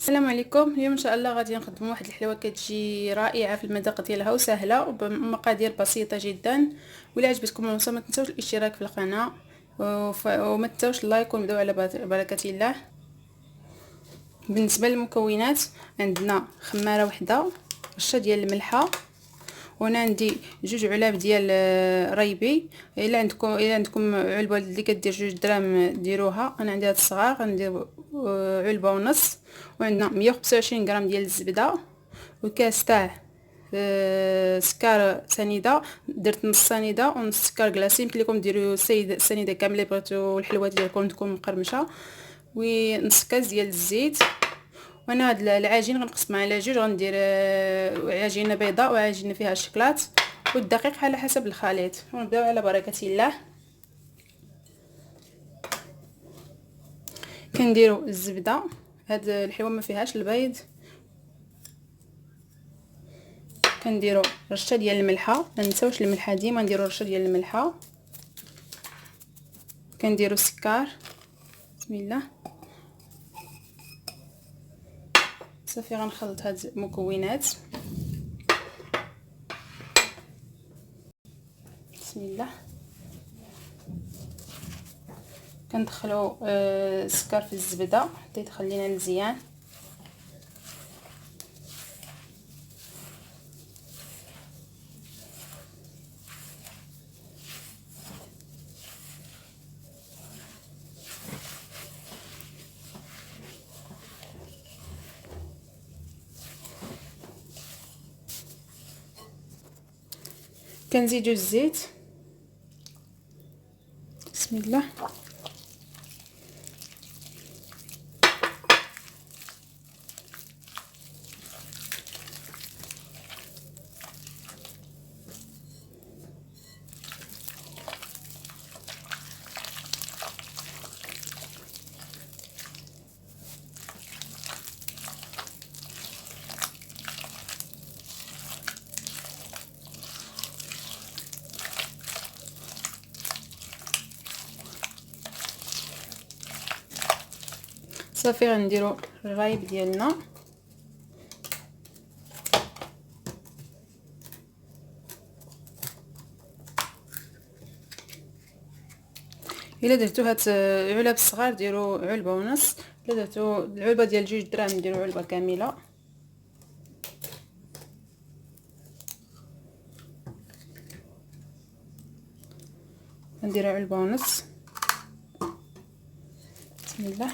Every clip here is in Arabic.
السلام عليكم. اليوم ان شاء الله غادي نقدم واحد الحلوه كتجي رائعه في المذاق ديالها وسهله وبمقادير بسيطه جدا. ولا عجبتكم الوصفه ما تنسوش الاشتراك في القناه وما تنسوش اللايك ونبداو على بركه الله. بالنسبه للمكونات عندنا خماره وحده، رشه ديال الملحه، وانا عندي 2 علب ديال ريبي. الا عندكم علبه اللي كدير 2 دراهم ديروها. انا عندي هاد الصغار غندير علبه ونص. وعندنا 125 غرام ديال الزبده وكاس تاع سكر سنيده. درت نص سنيده ونص سكر كلاصي. يمكن لكم ديروا سنيده كامله بغيتو الحلوه ديالكم تكون مقرمشه. ونص كاس ديال الزيت. وانا هاد العجين غنقسمها على 2، غندير عجينه بيضاء وعجينه فيها الشكلاط والدقيق على حسب الخليط. ونبداو على بركه الله. كنديروا الزبده، هاد الحلوه ما فيهاش البيض. كنديروا رشه ديال الملحه، ما نساوش الملحه، ديما نديروا رشه ديال الملحه. كنديروا السكر. بسم الله. صافي غنخلط هاد المكونات. بسم الله. كندخلوا السكر في الزبده حتى يدخل لينا مزيان. كنزيدوا الزيت. بسم الله. صافي غنديروا الرايب ديالنا. الا درتو هاد العلب الصغار ديروا علبه ونص. الا درتو العلبه ديال 2 دراهم ديروا علبه كامله. ندير علبه ونص. بسم الله.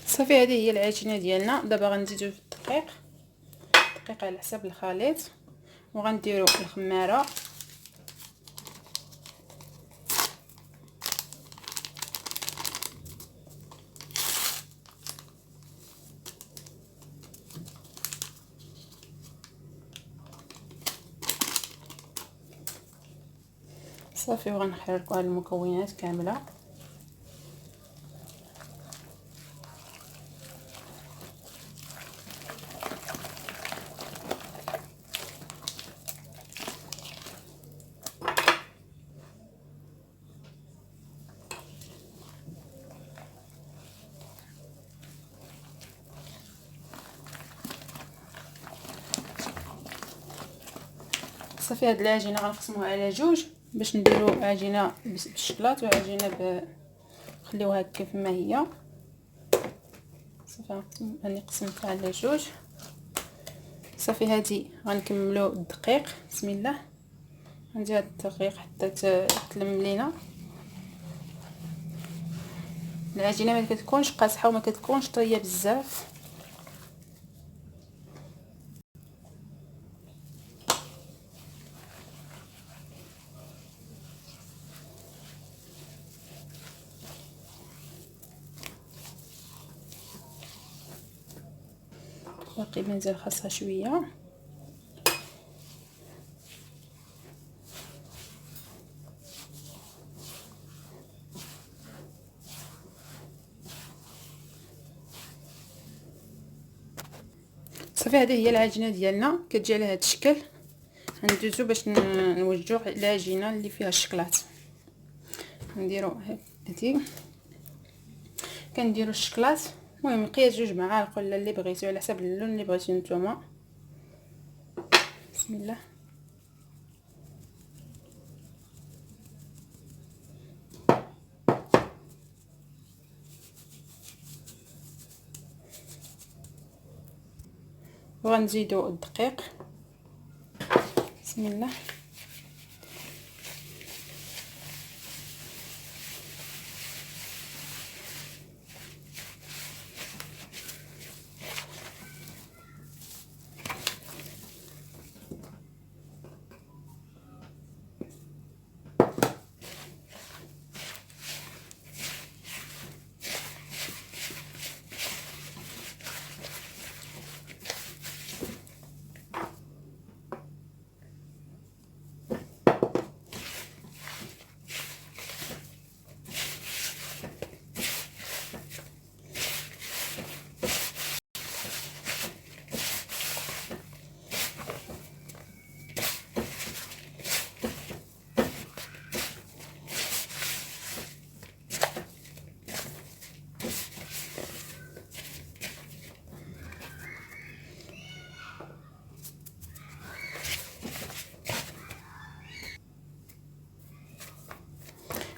صافي هذه هي العجينه ديالنا. دابا غنزيدو الدقيق على حسب الخليط، وغنديروا الخماره. صافي وغنحركوا هاد المكونات كامله. صافي هاد العجينه غنقسموها على 2 باش نديرو عجينه بالشكلاط وعجينه نخليوها كيف ما هي. صافي راني قسمتها على 2. صافي هادي غنكملو الدقيق. بسم الله. ندير هاد الدقيق حتى تلم لينا العجينه. ما كتكونش قاصحه وما كتكونش طريه بزاف. باقي مازال خاصها شويه. صافي هذه هي العجينه ديالنا، كتجي على هذا الشكل. غندوزو باش نوجدو العجينه اللي فيها الشكلاط. نديرو هذه، كنديرو الشكلاط، المهم مقياس 2 معالق ولا اللي بغيتو على حسب اللون اللي بغيتو نتوما. بسم الله. وغنزيدو الدقيق. بسم الله.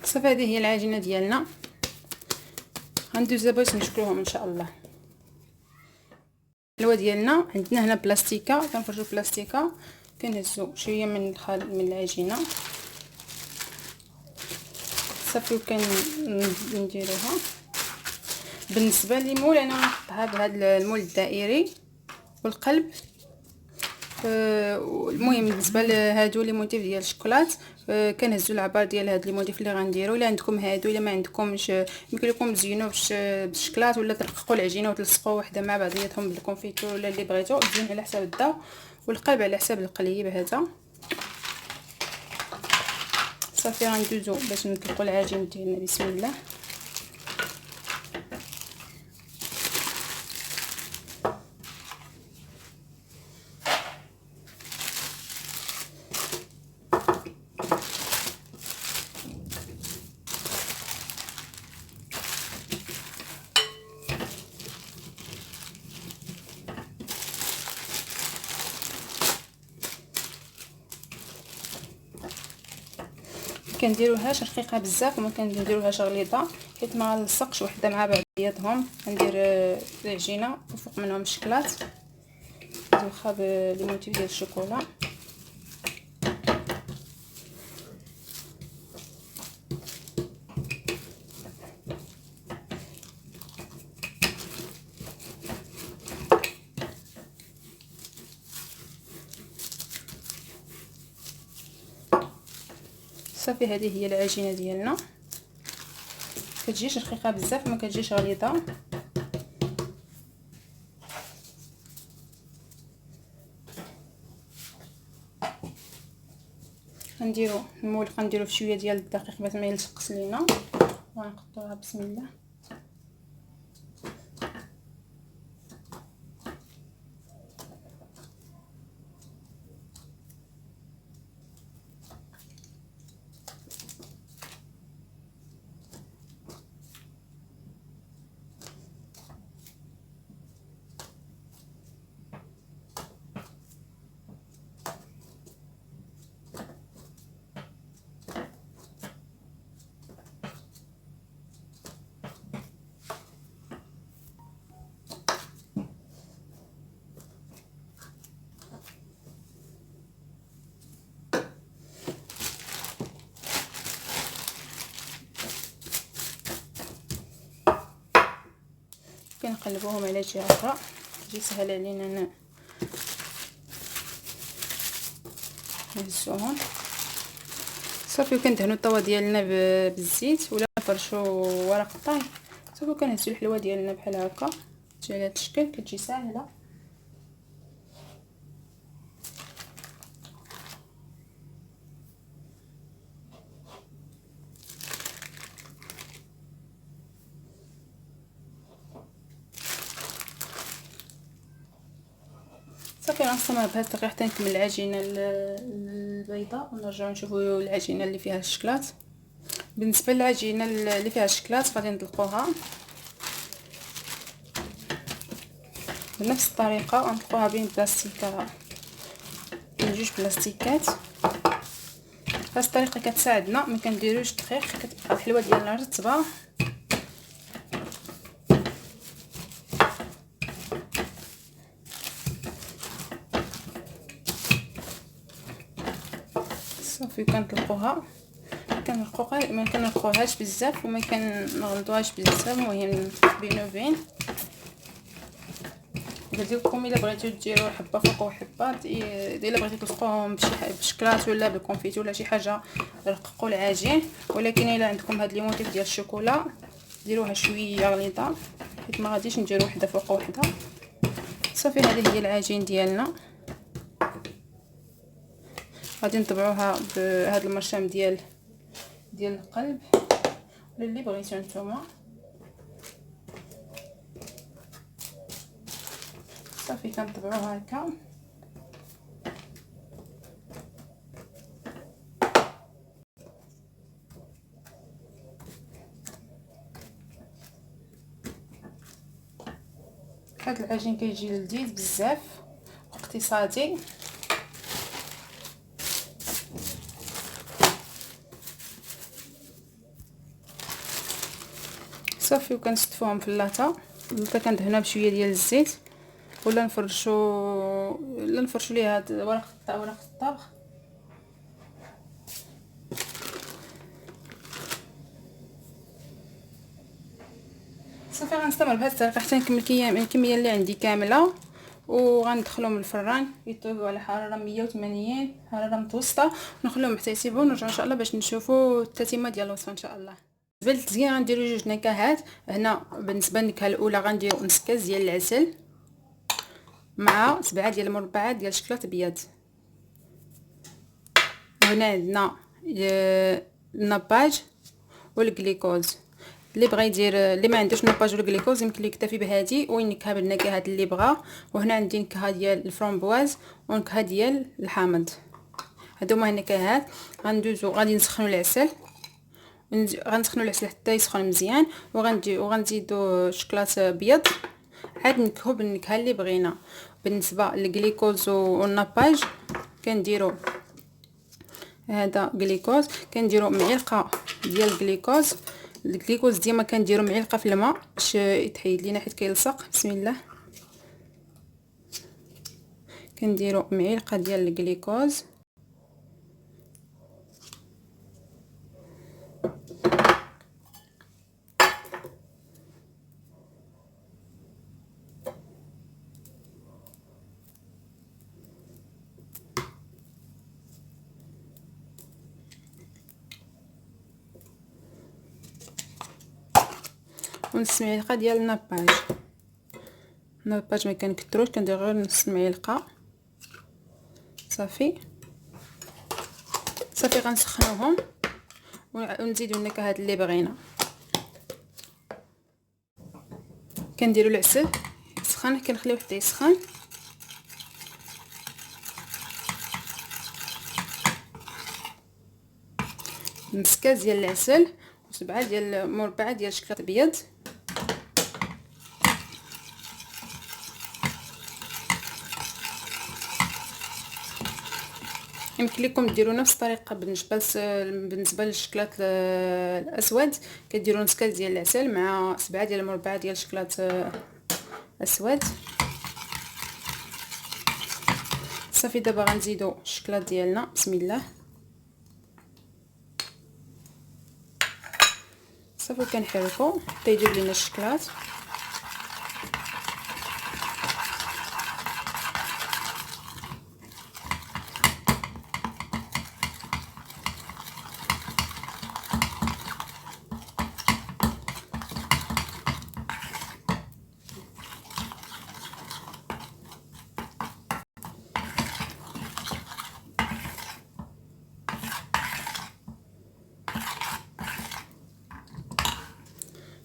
صافي هذه هي العجينه ديالنا. غندوز دابا باش نشكلوهم ان شاء الله. الحلوه ديالنا عندنا هنا بلاستيكه، كنفرجوا بلاستيكه، كنهزوا شويه من من العجينه صافي، وكنديروها. بالنسبه لي مول انا نحطها بهذا المول الدائري والقلب. المهم بالنسبه لهادو لي موتيف ديال الشوكولات، كنهزوا العبار ديال هاد لي موتيف اللي غنديروا. الا عندكم هادو، الا ما عندكمش يمكن لكم تزينوا بالشكلاط، ولا ترققوا العجينه وتلصقوا وحده مع بعضياتهم بالكونفيتور ولا اللي بغيتو. تزين على حساب الذوق، والقلب على حساب القليب هذا. صافي غندوزو باش نطلقوا العجين ديالنا. بسم الله. كنديروهاش رقيقه بزاف وما كنديروهاش غليظه، حيت ما نلصقش وحده مع بعضياتهم. ندير العجينه وفوق منهم الشكلاط واخا بلي موتيف ديال الشوكولا. صافي هذه هي العجينه ديالنا، كتجيش رقيقه بزاف وما كتجيش غليظه. غنديرو المول، غنديرو شويه ديال الدقيق باش ما يلصقش لينا، وغنقطعوها. بسم الله. كنقلبوهم على جهه اخرى، تجي سهله علينا نهزوهم. صافي وكندهنوا الطاوه ديالنا بالزيت، ولا نفرشوا ورق الطاي. صافي كنهزوا الحلوه ديالنا بحال هكا، تجي على هذا الشكل، كتجي ساهله. صافي غنستمر بهذه الطريقه حتى نكمل العجينه البيضاء ونرجعوا نشوفوا العجينه اللي فيها الشكلاط. بالنسبه للعجينه اللي فيها الشكلاط غادي نطلقوها بنفس الطريقه ونطلقوها بين بلاستيكه، بين جوج بلاستيكات. هذه الطريقه كتساعدنا ما كنديروش دقيق، كتبقى الحلوه ديالنا رطبه. صافي كنطلقوها، ما كنرقوهاش بزاف وما كنغلطوهاش بزاف، المهم بين وبين. ديالكم الا بغيتو ديروا حبه فوق وحبه، الا بغيتو تلصقوهم بشكلاط ولا بالكونفيت ولا شي حاجه رققوا العجين. ولكن الا عندكم هاد لي موتيف ديال الشوكولا ديروها شويه غليظه، حيت ما غاديش نديرو وحده فوق وحده. صافي هذه هي العجين ديالنا، غادي نطبعوها بهذا المرشم ديال القلب ولا اللي بغيتو نتوما. صافي كنطبعوها هكا. هذا العجين كيجي لذيذ بزاف واقتصادي. صافي وكنستفوهم في اللاطه كندهنوها بشويه ديال الزيت ولا نفرشوا ليها ورق الطبخ. صافي غنستمر بهذه الطريقه حتى نكمل الكميه اللي عندي كامله، وغندخلهم للفران يطيبوا على حراره 180 حراره متوسطه، ونخليهم حتى يسيبوا ونرجعوا ان شاء الله باش نشوفوا التتمه ديال الوصفه ان شاء الله. بالنسبه للتزيين غنديروا جوج نكهات. هنا بالنسبه للنكهه الاولى غنديروا نص كاس ديال العسل مع 7 ديال المربعات ديال الشكلاط ابيض. هنا عندنا النباج والجليكوز. اللي بغى يدير اللي ما عندوش نباج ولا جليكوز يمكن ليه يكتفي بهذه وينكها بالنكهات اللي بغا. وهنا عندي نكهه ديال الفرامبواز ونكهه ديال الحامض. هادو هما النكهات. غادي نسخنوا العسل، غنسخنوا العسل حتى يسخن مزيان، وغنزيدوا شكلاط ابيض عاد نكهو بالنكهه اللي بغينا. بالنسبه للجليكوز والنباج كنديروا هذا جليكوز، كنديروا معلقه ديال الجليكوز ديما كنديروا معلقه في الماء باش يتحيد لينا حيت كيلصق. بسم الله. كنديروا معلقه ديال الجليكوز ونص معلقه ديال النباج ما كنكثروش، كندير غير نص معلقه. صافي غنسخنوهم ونزيدوا النكهات اللي بغينا. كنديروا العسل يسخن، كنخليوه حتى يسخن. نص كاس ديال العسل و7 ديال المربعات ديال الشكلاط ابيض. يمكن لكم ديروا نفس الطريقه بالنسبه للشكلاط الاسود، كديروا نص كاس ديال العسل مع 7 ديال المربعات ديال الشكلاط اسود. صافي دابا غنزيدوا الشكلاط ديالنا. بسم الله. صافي كنحركوا حتى يجيب لينا الشكلاط.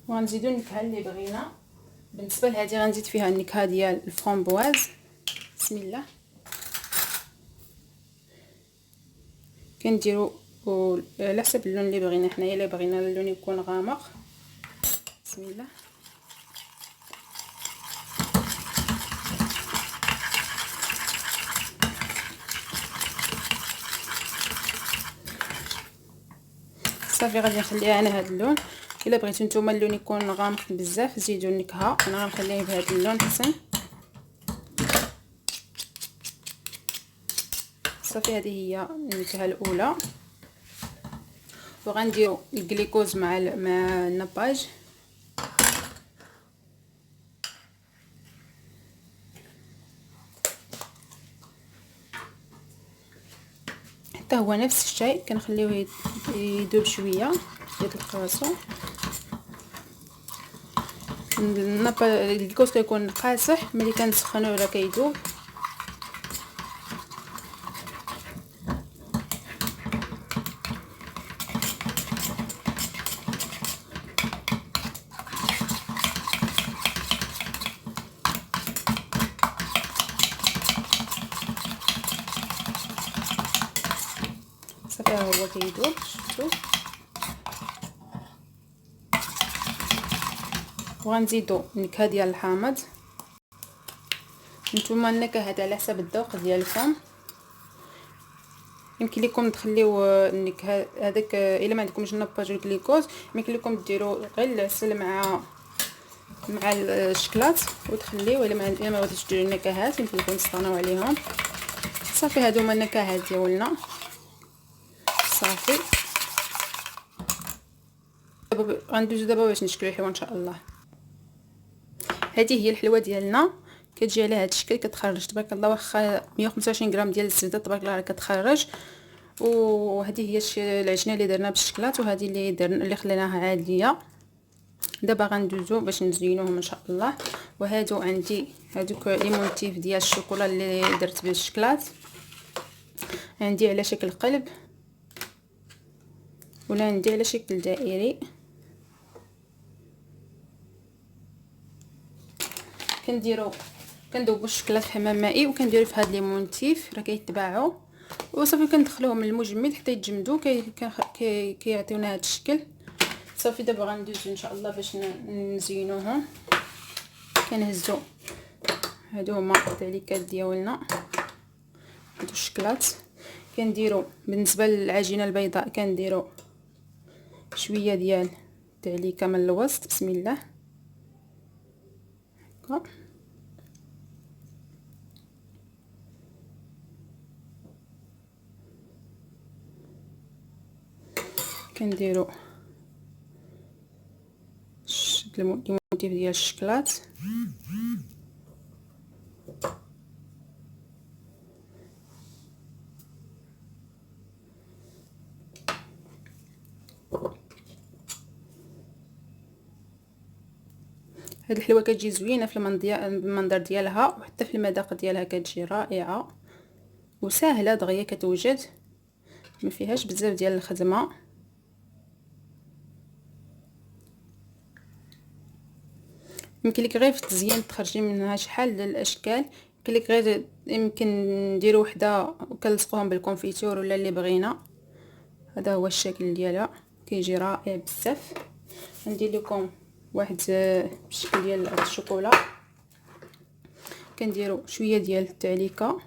وغنزيدو النكهه اللي بغينا. بالنسبه لهذه غنزيد فيها النكهه ديال الفرامبواز. بسم الله. كنديروا على حسب اللون اللي بغينا حنايا. الا بغينا اللون يكون غامق، بسم الله. صافي غادي نخليها على هذا اللون. الا بغيتو نتوما اللون يكون غامق بزاف زيدوا النكهه، انا غنخليه بهذا اللون حسن. صافي هذه هي النكهه الاولى. وغنديروا الجليكوز مع النباج. حتى هو نفس الشيء كنخليوه يذوب شويه ديال الكراسو. الجليكوز كيكون قاصح، ملي كنسخنوه راه كيذوب. صافي هو كيذوب، شفتوا. وغنزيدوا النكهه ديال الحامض. نتوما النكهات على حسب الذوق ديالكم. يمكن لكم تخليو النكهه هذاك الا ما عندكمش النباج والجليكوز، يمكن لكم ديروا غير العسل مع الشكلاط وتخليوه. الا ما بغيتوش ديروا النكهات يمكن لكم تستغناو عليهم. صافي هادو هما النكهات ديالنا. صافي دابا غندوزو دابا باش نشكلو الحلوه ان شاء الله. هذه هي الحلوه ديالنا، كتجي على هذا الشكل، كتخرج تبارك الله. واخا 125 غرام ديال الزبده تبارك الله كتخرج. وهذه هي العجينه اللي درنا بالشكلاط، وهذه اللي خليناها عاديه. دابا غندوزو باش نزينوهم ان شاء الله. وهادو عندي هادوك لي مونتيف ديال الشوكولا اللي درت بالشكلاط، عندي على شكل قلب ولا عندي على شكل دائري. كندوبوا الشكلاط في حمام مائي وكنديروا في هاد لي مونتيف راه كيتباعوا. وصافي كندخلوهم للمجمد حتى يتجمدوا، كيعطيونا هاد الشكل. صافي دابا غندوزو ان شاء الله باش نزينوهم. كنهزو هادو هما التعليكات ديالنا. هادو الشكلاط كنديروا بالنسبه للعجينه البيضاء كنديروا شويه ديال التعليكه من الوسط، بسم الله هكا. كنديروا الموتيف ديال الشكلاط. هاد الحلوه كتجي زوينه في المنظر ديالها، وحتى في المذاق ديالها كتجي رائعه وسهله دغيا كتوجد، ما فيهاش بزاف ديال الخدمه. يمكن لك غير في التزيين تخرجي منها شحال ديال الاشكال. يمكن لك غير يمكن نديرو وحده وكنلصقوهم بالكونفيتور ولا اللي بغينا. هذا هو الشكل ديالها، كيجي رائع بزاف. ندير لكم واحد بالشكل ديال الشوكولا. كنديروا شويه ديال التعليكه،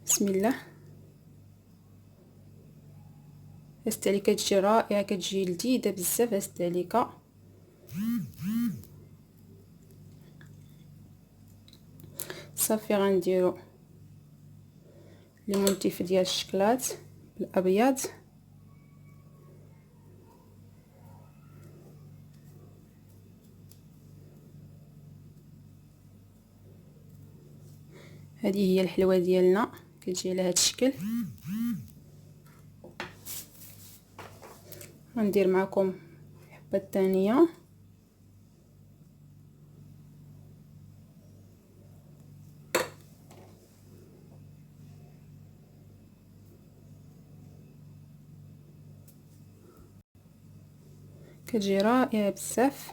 بسم الله. التعليكه تجي رائعه، كتجي لذيذه بزاف هاد التعليكه. صافي غنديروا لي مونتيف ديال الشكلاط الابيض. هذه هي الحلوه ديالنا، كتجي على هذا الشكل. غندير معكم الحبه الثانيه. كتجي رائعه بزاف،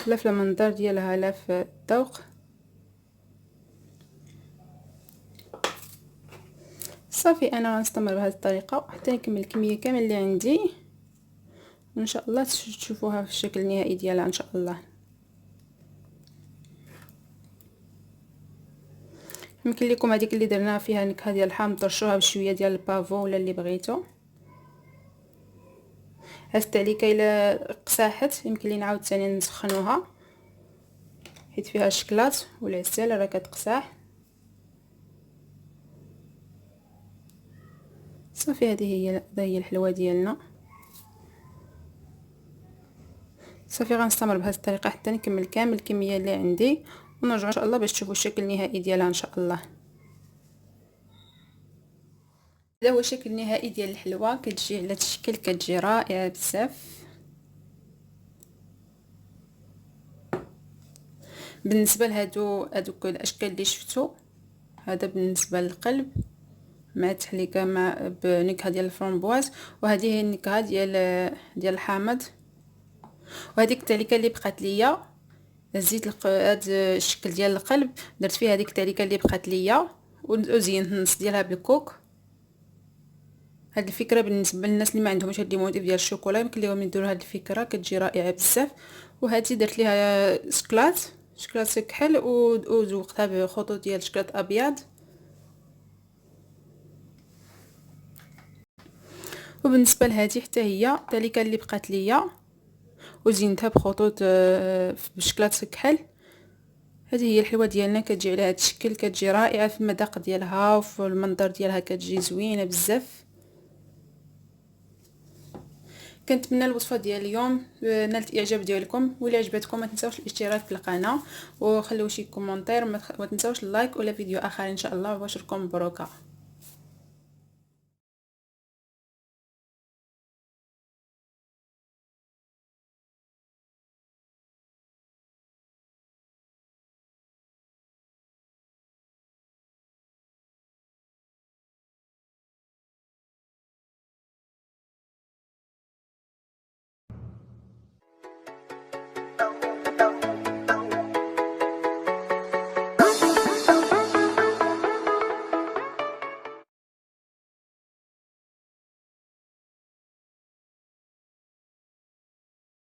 لا في المنظر ديالها لا في الذوق. صافي انا غنستمر بهذه الطريقه حتى نكمل الكميه كامل اللي عندي، وان شاء الله تشوفوها في الشكل النهائي ديالها ان شاء الله. يمكن لكم هذيك اللي درناها فيها نكهه ديال الحامض ترشوها بشويه ديال البافو ولا اللي بغيتو. هاد التعليكه الا قساحت يمكن لينا عاوتاني نسخنوها حيت فيها الشكلاط والعسل راه كتقساح. صافي هذه هي الحلوه ديالنا. صافي غنستمر بهذه الطريقه حتى نكمل كامل الكميه اللي عندي، ونرجع ان شاء الله باش تشوفوا الشكل النهائي ديالها ان شاء الله. هذا هو الشكل النهائي ديال الحلوه، كتجي على هذا الشكل كتجي رائعه بزاف. بالنسبه لهادوك الاشكال اللي شفتوا، هذا بالنسبه للقلب مع التحليكه مع بنكهه ديال الفرامبواز، وهذه هي النكهه ديال الحامض. وهذيك التعليكه اللي بقات ليا زيت هاد الشكل ديال القلب درت فيه هذيك التعليكه اللي بقات ليا وزينت النص ديالها بالكوك. هاد الفكره بالنسبه للناس اللي ما عندهمش هاد الموتيف ديال الشوكولا يمكن لهم يديروا هاد الفكره، كتجي رائعه بزاف. وهذه درت ليها شكلاط كحل وزوقتها بخطوط ديال شكلاط ابيض. وبالنسبه لهذه حتى هي التعليكه اللي بقات ليا وزينتها بخطوط بشكلاط كحل. هذه هي الحلوه ديالنا، كتجي على هذا الشكل، كتجي رائعه في المذاق ديالها وفي المنظر ديالها، كتجي زوينه بزاف. كنتمنى الوصفه ديال اليوم نالت الاعجاب ديالكم، ولا عجبتكم ما تنساوش الاشتراك في القناه وخليو شي كومونتير، ما تنساوش اللايك ولا فيديو اخر ان شاء الله. وبشركم مبروكه.